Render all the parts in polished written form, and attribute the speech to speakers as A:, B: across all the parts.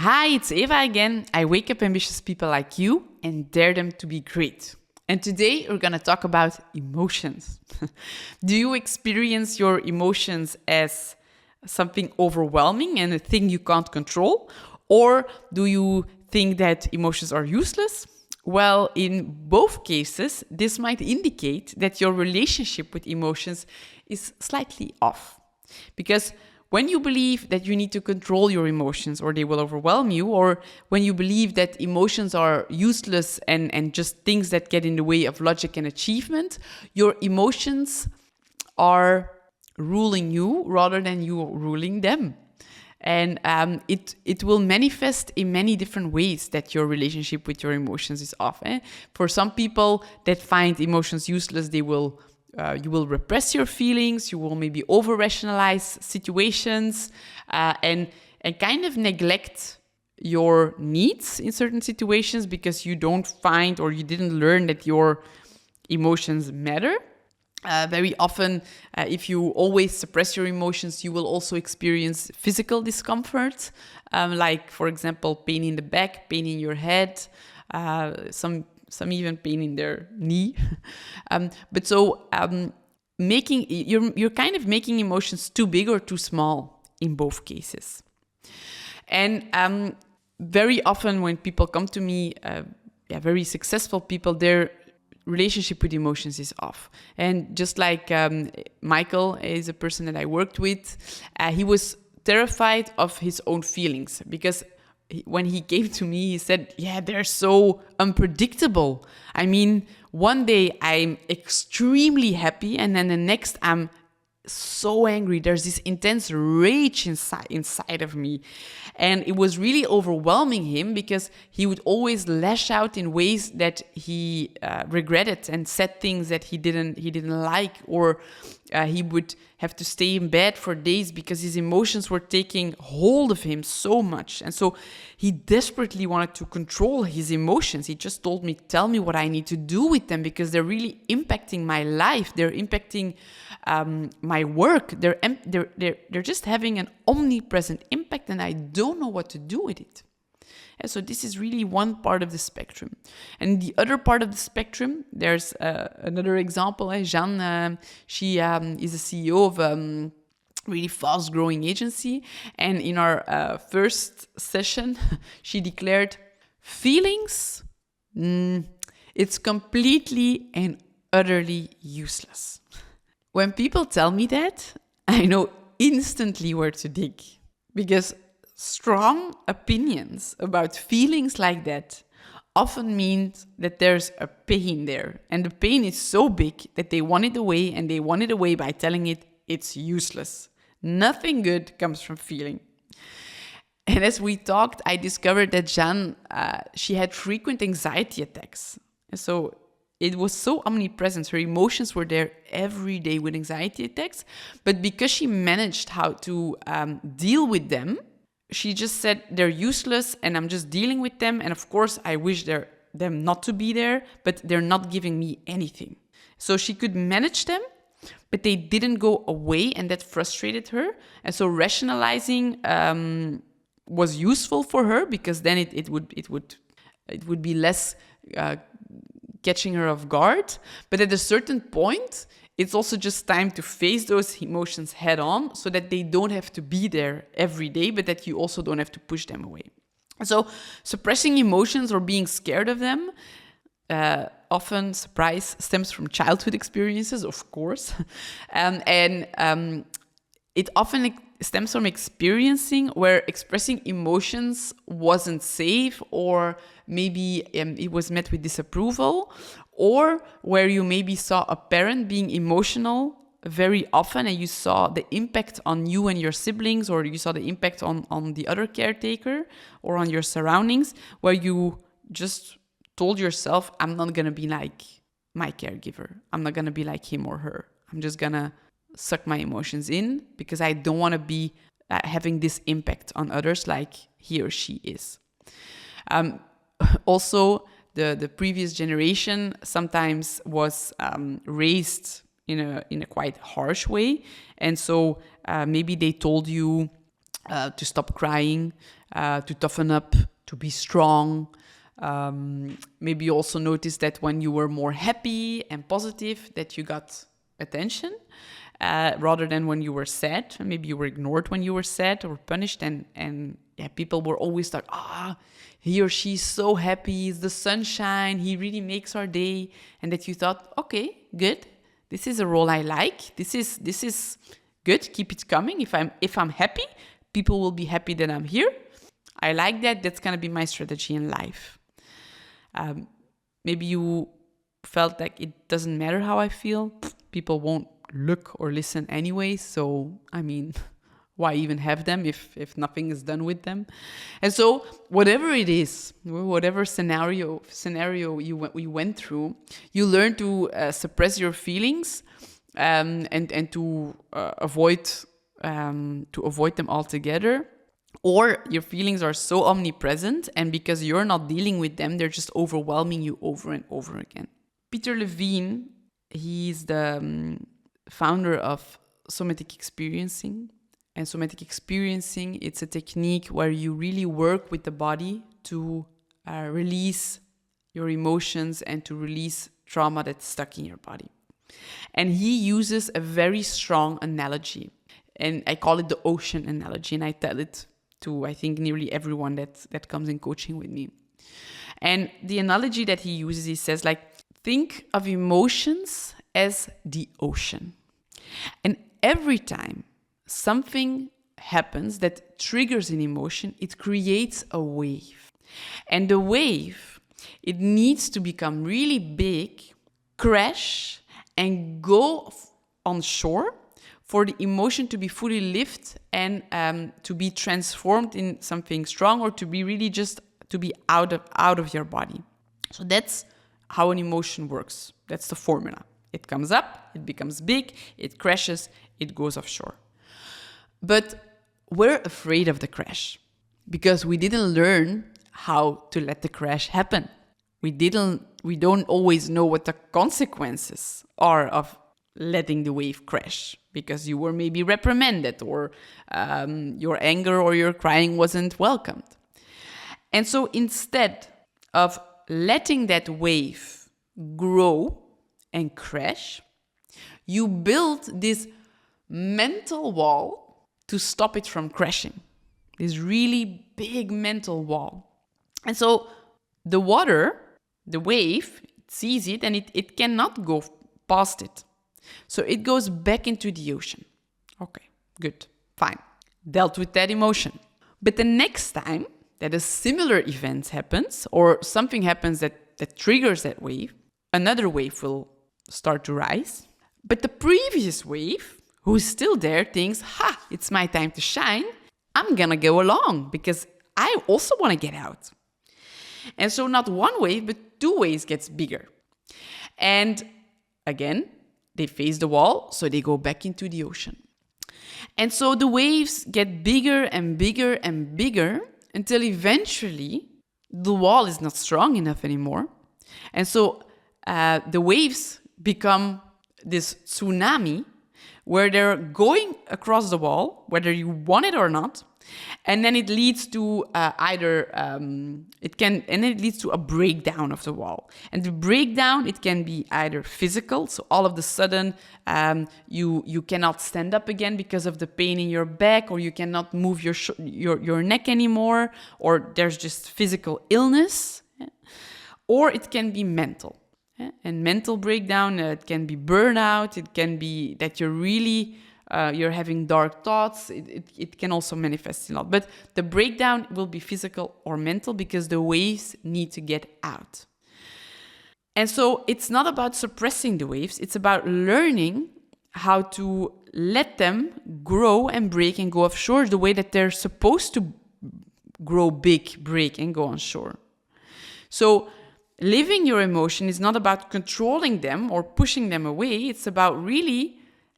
A: Hi, it's Eva again. I wake up ambitious people like you and dare them to be great. And today we're going to talk about emotions. Do you experience your emotions as something overwhelming and a thing you can't control? Or do you think that emotions are useless? Well, in both cases, this might indicate that your relationship with emotions is slightly off. Because when you believe that you need to control your emotions or they will overwhelm you, or when you believe that emotions are useless and just things that get in the way of logic and achievement, your emotions are ruling you rather than you ruling them. And it will manifest in many different ways that your relationship with your emotions is off. For some people that find emotions useless, you will repress your feelings, you will maybe over-rationalize situations, and kind of neglect your needs in certain situations because you don't find or you didn't learn that your emotions matter. Very often, if you always suppress your emotions, you will also experience physical discomfort, like, for example, pain in the back, pain in your head, some even pain in their knee. You're kind of making emotions too big or too small in both cases. And very often when people come to me, very successful people, their relationship with emotions is off. And just like Michael is a person that I worked with, he was terrified of his own feelings because when he came to me, he said, they're so unpredictable. I mean, one day I'm extremely happy and then the next I'm so angry. There's this intense rage inside of me. And it was really overwhelming him because he would always lash out in ways that he regretted and said things that he didn't like, or he would have to stay in bed for days because his emotions were taking hold of him so much. And so he desperately wanted to control his emotions. He just told me, tell me what I need to do with them because they're really impacting my life. They're impacting my work. They're just having an omnipresent impact and I don't know what to do with it. And so this is really one part of the spectrum. And the other part of the spectrum, there's another example. Jeanne, she is the CEO of a really fast-growing agency. And in our first session, she declared, feelings, it's completely and utterly useless. When people tell me that, I know instantly where to dig. Because strong opinions about feelings like that often means that there's a pain there. And the pain is so big that they want it away, and they want it away by telling it it's useless. Nothing good comes from feeling. And as we talked, I discovered that Jeanne, she had frequent anxiety attacks. And so it was so omnipresent. Her emotions were there every day with anxiety attacks. But because she managed how to deal with them, she just said, they're useless and I'm just dealing with them. And of course, I wish them not to be there, but they're not giving me anything. So she could manage them, but they didn't go away, and that frustrated her. And so rationalizing was useful for her because then it would be less catching her off guard. But at a certain point, it's also just time to face those emotions head on so that they don't have to be there every day, but that you also don't have to push them away. So suppressing emotions or being scared of them, often, surprise, stems from childhood experiences, of course. It often stems from experiencing where expressing emotions wasn't safe, or maybe it was met with disapproval, or where you maybe saw a parent being emotional very often and you saw the impact on you and your siblings, or you saw the impact on the other caretaker or on your surroundings, where you just told yourself, I'm not going to be like my caregiver. I'm not going to be like him or her. I'm just going to suck my emotions in because I don't want to be having this impact on others like he or she is. Also, the previous generation sometimes was raised in a quite harsh way, and so maybe they told you to stop crying, to toughen up, to be strong. Maybe you also notice that when you were more happy and positive, that you got attention, rather than when you were sad. Maybe you were ignored when you were sad or punished, and people were always like, he or she's so happy, it's the sunshine, he really makes our day. And that you thought, okay, good, this is a role I like, this is good, keep it coming. If I'm happy, people will be happy that I'm here. I like that. That's gonna be my strategy in life. Maybe you felt like it doesn't matter how I feel. People won't look or listen anyway. So, I mean, why even have them if nothing is done with them? And so, whatever it is, whatever scenario you went through, you learn to suppress your feelings and to avoid them altogether. Or your feelings are so omnipresent, and because you're not dealing with them, they're just overwhelming you over and over again. Peter Levine, he's the founder of Somatic Experiencing. And Somatic Experiencing, it's a technique where you really work with the body to release your emotions and to release trauma that's stuck in your body. And he uses a very strong analogy. And I call it the ocean analogy, and I tell it to, I think, nearly everyone that comes in coaching with me. And the analogy that he uses, he says, like, think of emotions as the ocean. And every time something happens that triggers an emotion, it creates a wave. And the wave, it needs to become really big, crash, and go on shore for the emotion to be fully lifted and to be transformed in something strong, or to be really just to be out of your body. So that's how an emotion works. That's the formula. It comes up, it becomes big, it crashes, it goes offshore. But we're afraid of the crash because we didn't learn how to let the crash happen. We don't always know what the consequences are of letting the wave crash, because you were maybe reprimanded, or your anger or your crying wasn't welcomed. And so instead of letting that wave grow and crash, you build this mental wall to stop it from crashing. This really big mental wall. And so the water, the wave, it sees it and it cannot go past it. So it goes back into the ocean. Okay, good, fine. Dealt with that emotion. But the next time that a similar event happens, or something happens that triggers that wave, another wave will start to rise. But the previous wave, who's still there, thinks, it's my time to shine. I'm gonna go along because I also want to get out. And so not one wave, but two waves gets bigger. And again, they face the wall, so they go back into the ocean. And so the waves get bigger and bigger and bigger until eventually the wall is not strong enough anymore. And so the waves become this tsunami where they're going across the wall, whether you want it or not. And then it leads to it leads to a breakdown of the wall. And the breakdown, it can be either physical, so all of a sudden you cannot stand up again because of the pain in your back, or you cannot move your neck anymore, or there's just physical illness, or it can be mental. And mental breakdown, it can be burnout, it can be that you're really you're having dark thoughts. It can also manifest in a lot. But the breakdown will be physical or mental because the waves need to get out. And so it's not about suppressing the waves. It's about learning how to let them grow and break and go offshore the way that they're supposed to grow big, break, and go on shore. So living your emotion is not about controlling them or pushing them away. It's about really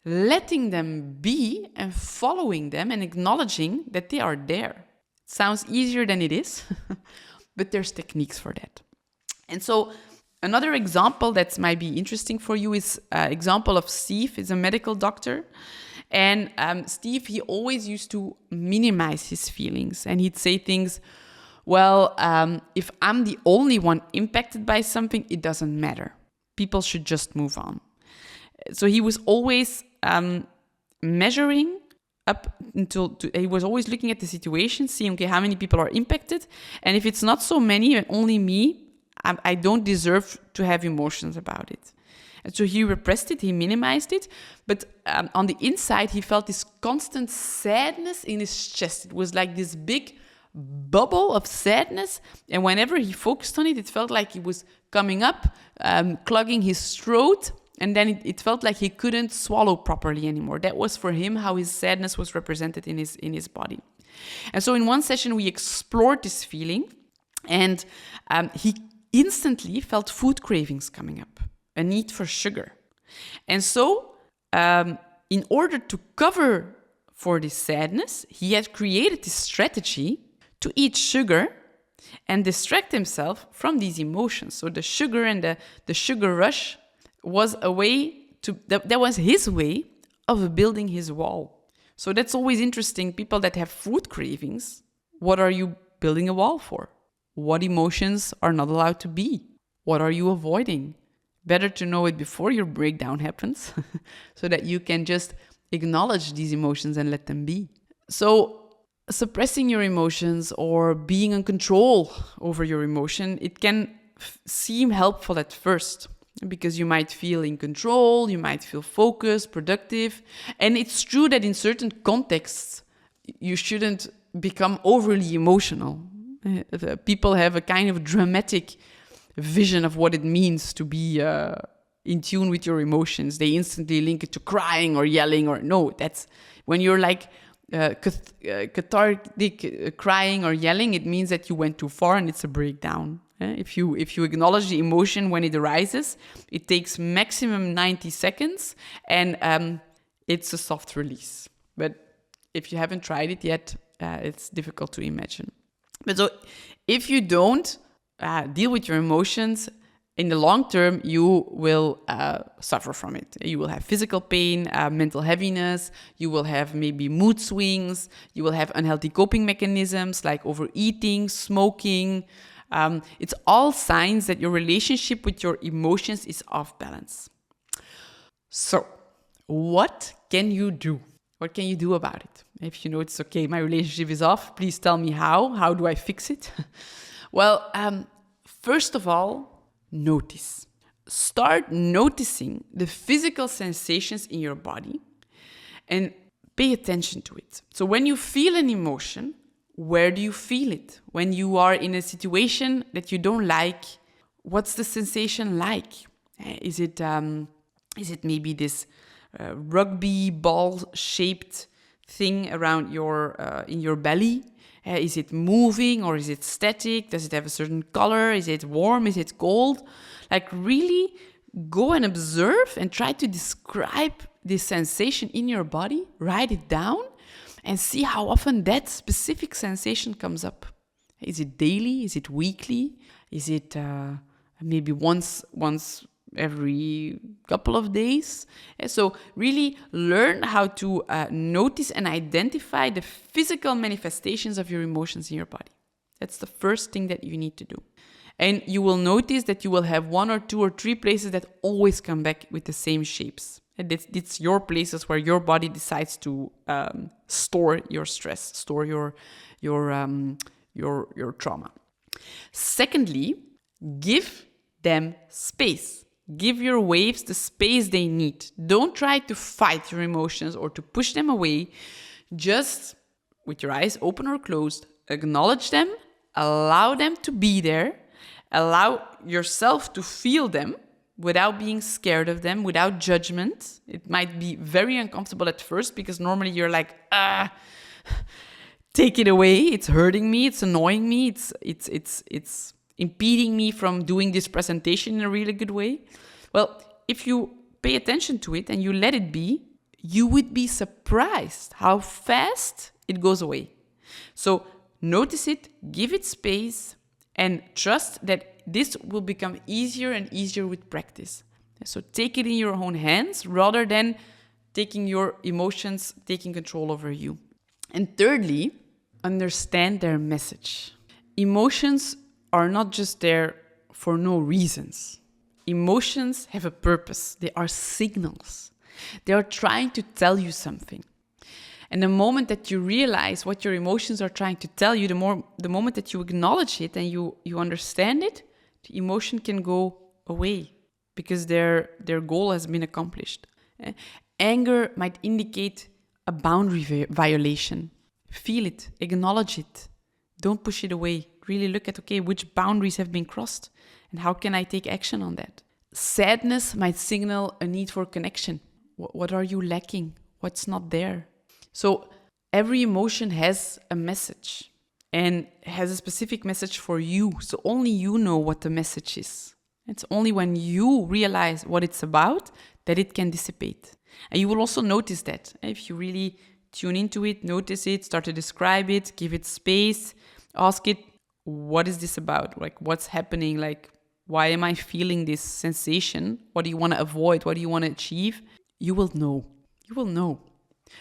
A: letting them be and following them and acknowledging that they are there. It sounds easier than it is, but there's techniques for that. And so another example that might be interesting for you is example of Steve. He's a medical doctor, And Steve, he always used to minimize his feelings, and he'd say things, well, if I'm the only one impacted by something, it doesn't matter. People should just move on. So he was always measuring up he was always looking at the situation, seeing, okay, how many people are impacted? And if it's not so many and only me, I don't deserve to have emotions about it. And so he repressed it, he minimized it, but on the inside, he felt this constant sadness in his chest. It was like this big bubble of sadness, and whenever he focused on it, it felt like it was coming up, clogging his throat, and then it felt like he couldn't swallow properly anymore. That was for him how his sadness was represented in his body. And so in one session, we explored this feeling, and he instantly felt food cravings coming up, a need for sugar. And so in order to cover for this sadness, he had created this strategy to eat sugar and distract himself from these emotions. So the sugar and the sugar rush was a way that was his way of building his wall. So that's always interesting. People that have food cravings, what are you building a wall for? What emotions are not allowed to be? What are you avoiding? Better to know it before your breakdown happens so that you can just acknowledge these emotions and let them be. So suppressing your emotions or being in control over your emotion, it can seem helpful at first because you might feel in control, you might feel focused, productive. And it's true that in certain contexts, you shouldn't become overly emotional. People have a kind of dramatic vision of what it means to be in tune with your emotions. They instantly link it to crying or yelling or no, that's when you're like cathartic crying or yelling, it means that you went too far and it's a breakdown. If you acknowledge the emotion when it arises, it takes maximum 90 seconds and it's a soft release. But if you haven't tried it yet, it's difficult to imagine. But so if you don't deal with your emotions, in the long term, you will suffer from it. You will have physical pain, mental heaviness, you will have maybe mood swings, you will have unhealthy coping mechanisms like overeating, smoking. It's all signs that your relationship with your emotions is off balance. So, what can you do? What can you do about it? If you know it's okay, my relationship is off, please tell me how. How do I fix it? Well, first of all, notice. Start noticing the physical sensations in your body and pay attention to it. So when you feel an emotion, where do you feel it? When you are in a situation that you don't like, what's the sensation like? Is it maybe this rugby ball-shaped thing around in your belly? Is it moving or is it static? Does it have a certain color? Is it warm? Is it cold? Like really go and observe and try to describe this sensation in your body. Write it down and see how often that specific sensation comes up. Is it daily? Is it weekly? Is it maybe once every couple of days? So really learn how to notice and identify the physical manifestations of your emotions in your body. That's the first thing that you need to do. And you will notice that you will have 1 or 2 or 3 places that always come back with the same shapes. And it's your places where your body decides to store your stress, store your trauma. Secondly, give them space. Give your waves the space they need. Don't try to fight your emotions or to push them away. Just, with your eyes open or closed, acknowledge them, allow them to be there, allow yourself to feel them without being scared of them, without judgment. It might be very uncomfortable at first because normally you're like, take it away. It's hurting me. It's annoying me. It's impeding me from doing this presentation in a really good way. Well, if you pay attention to it and you let it be, you would be surprised how fast it goes away. So notice it, give it space, and trust that this will become easier and easier with practice. So take it in your own hands rather than taking your emotions, taking control over you. And thirdly, understand their message. Emotions are not just there for no reasons. Emotions have a purpose. They are signals. They are trying to tell you something. And the moment that you realize what your emotions are trying to tell you, the moment that you acknowledge it and you understand it, the emotion can go away because their goal has been accomplished. Anger might indicate a boundary violation. Feel it, acknowledge it. Don't push it away. Really look at, okay, which boundaries have been crossed and how can I take action on that? Sadness might signal a need for connection. What are you lacking? What's not there? So every emotion has a message and has a specific message for you. So only you know what the message is. It's only when you realize what it's about that it can dissipate. And you will also notice that if you really tune into it, notice it, start to describe it, give it space, ask it, what is this about? Like, what's happening? Like, why am I feeling this sensation? What do you want to avoid? What do you want to achieve? You will know. You will know.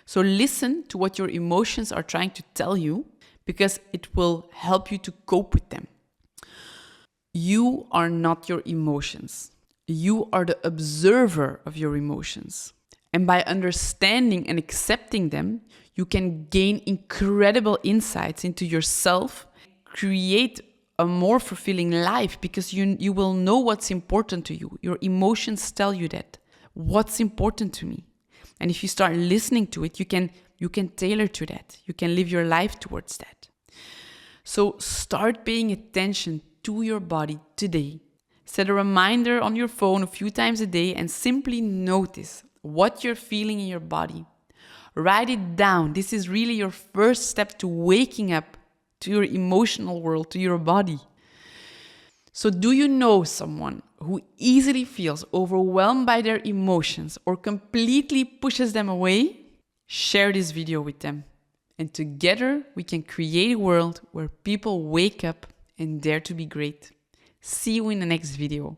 A: So listen to what your emotions are trying to tell you because it will help you to cope with them. You are not your emotions. You are the observer of your emotions. And by understanding and accepting them, you can gain incredible insights into yourself, create a more fulfilling life because you will know what's important to you. Your emotions tell you that. What's important to me? And if you start listening to it, you can tailor to that. You can live your life towards that. So start paying attention to your body today. Set a reminder on your phone a few times a day and simply notice what you're feeling in your body. Write it down. This is really your first step to waking up to your emotional world, to your body. So do you know someone who easily feels overwhelmed by their emotions or completely pushes them away? Share this video with them. And together we can create a world where people wake up and dare to be great. See you in the next video.